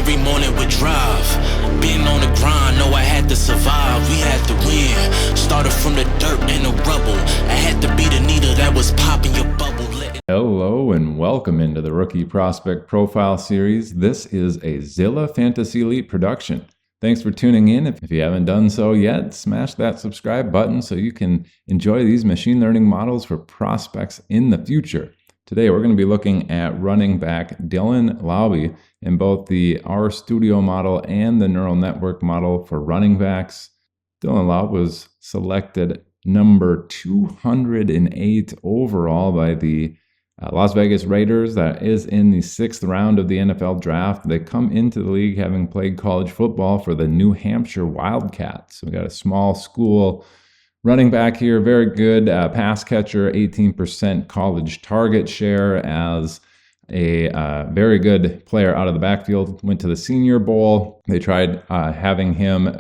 every morning with drive. Being on the grind, know I had to survive. We had to win. Started from the dirt and the rubble. I had to be the needle that was popping your bubble. Hello and welcome into the Rookie Prospect Profile Series. This is a Zilla Fantasy Elite production. Thanks for tuning in. If you haven't done so yet, smash that subscribe button so you can enjoy these machine learning models for prospects in the future. Today, we're going to be looking at running back Dylan Laube in both the RStudio model and the neural network model for running backs. Dylan Laube was selected number 208 overall by the Las Vegas Raiders. That is in the 6th round of the NFL draft. They come into the league having played college football for the New Hampshire Wildcats. So we got a small school running back here, very good pass catcher, 18% college target share as a very good player out of the backfield. Went to the Senior Bowl. They tried having him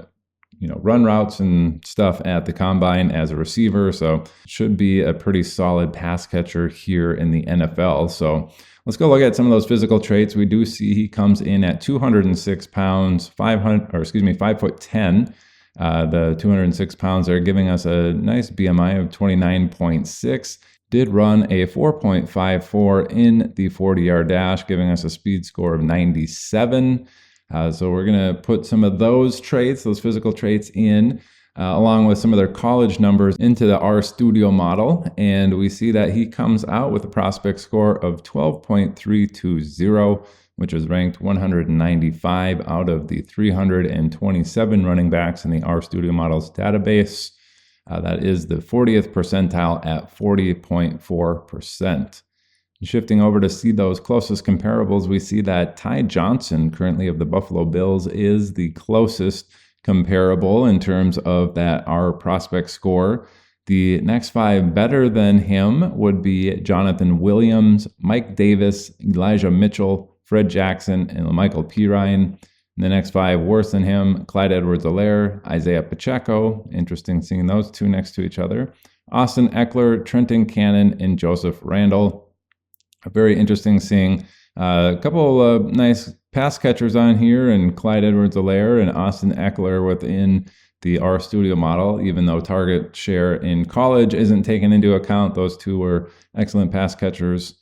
run routes and stuff at the combine as a receiver. So should be a pretty solid pass catcher here in the NFL. So let's go look at some of those physical traits. We do see he comes in at 206 pounds, 5'10". The 206 pounds are giving us a nice BMI of 29.6. Did run a 4.54 in the 40-yard dash, giving us a speed score of 97. So we're going to put some of those traits, those physical traits in, along with some of their college numbers into the RStudio model. And we see that he comes out with a prospect score of 12.320, which is ranked 195 out of the 327 running backs in the RStudio model's database. That is the 40th percentile at 40.4%. Shifting over to see those closest comparables, we see that Ty Johnson, currently of the Buffalo Bills, is the closest comparable in terms of that R prospect score. The next 5 better than him would be Jonathan Williams, Mike Davis, Elijah Mitchell, Fred Jackson, and Michael Pirine. The next 5 worse than him, Clyde Edwards-Helaire, Isaiah Pacheco. Interesting seeing those two next to each other. Austin Eckler, Trenton Cannon, and Joseph Randall. Very interesting seeing a couple of nice pass catchers on here, and Clyde Edwards-Helaire and Austin Eckler within the RStudio model. Even though target share in college isn't taken into account, those two were excellent pass catchers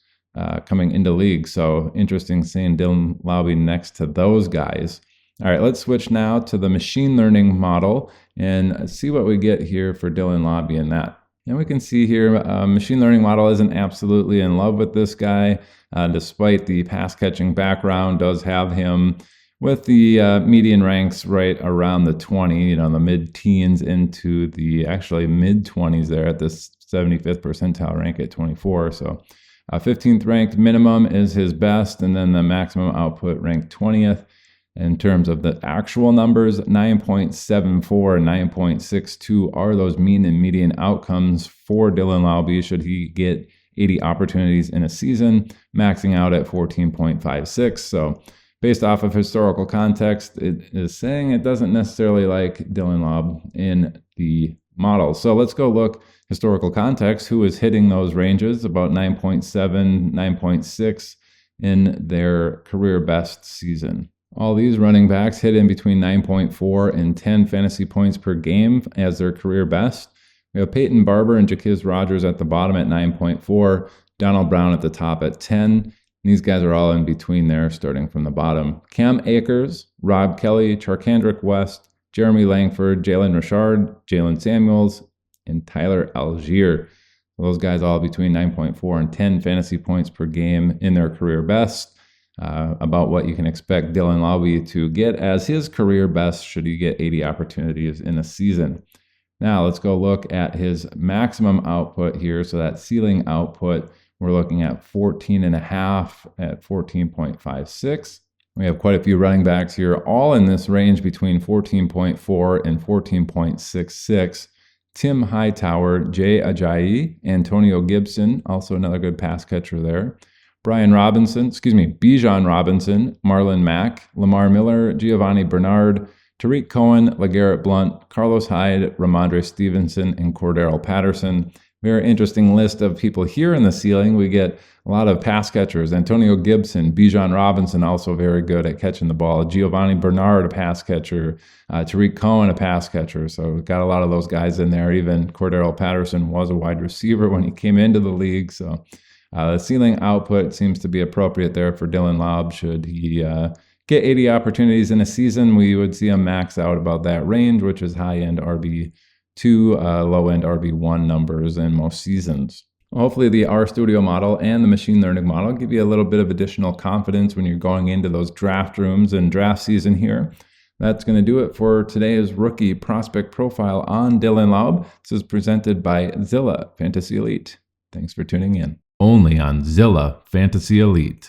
coming into league. So interesting seeing Dylan Laube next to those guys. All right, let's switch now to the machine learning model and see what we get here for Dylan Laube in that. And we can see here, machine learning model isn't absolutely in love with this guy, despite the pass catching background, does have him with the median ranks right around the 20, the mid-teens into the actually mid-20s there at this 75th percentile rank at 24. So 15th ranked minimum is his best, and then the maximum output ranked 20th. In terms of the actual numbers, 9.74 and 9.62 are those mean and median outcomes for Dylan Laube should he get 80 opportunities in a season, maxing out at 14.56. So based off of historical context, it is saying it doesn't necessarily like Dylan Laube in the model. So let's go look historical context. Who is hitting those ranges? About 9.7, 9.6 in their career best season. All these running backs hit in between 9.4 and 10 fantasy points per game as their career best. We have Peyton Barber and Jaquiz Rogers at the bottom at 9.4, Donald Brown at the top at 10. These guys are all in between there, starting from the bottom. Cam Akers, Rob Kelly, Charkandrick West, Jeremy Langford, Jalen Richard, Jalen Samuels, and Tyler Algier. Those guys all between 9.4 and 10 fantasy points per game in their career best. About what you can expect Dylan Laube to get as his career best should he get 80 opportunities in a season. Now let's go look at his maximum output here. So that ceiling output, we're looking at 14.5 at 14.56. We have quite a few running backs here, all in this range between 14.4 and 14.66. Tim Hightower, Jay Ajayi, Antonio Gibson, also another good pass catcher there. Bijan Robinson, Marlon Mack, Lamar Miller, Giovanni Bernard, Tariq Cohen, LeGarrette Blount, Carlos Hyde, Ramondre Stevenson, and Cordero Patterson. We very interesting list of people here in the ceiling. We get a lot of pass catchers. Antonio Gibson, Bijan Robinson, also very good at catching the ball. Giovanni Bernard, a pass catcher. Tariq Cohen, a pass catcher. So we've got a lot of those guys in there. Even Cordero Patterson was a wide receiver when he came into the league. So the ceiling output seems to be appropriate there for Dylan Laube. Should he get 80 opportunities in a season, we would see him max out about that range, which is high-end RB2, low-end RB1 numbers in most seasons. Hopefully the RStudio model and the machine learning model give you a little bit of additional confidence when you're going into those draft rooms and draft season here. That's going to do it for today's rookie prospect profile on Dylan Laube. This is presented by Zilla Fantasy Elite. Thanks for tuning in. Only on Zilla Fantasy Elite.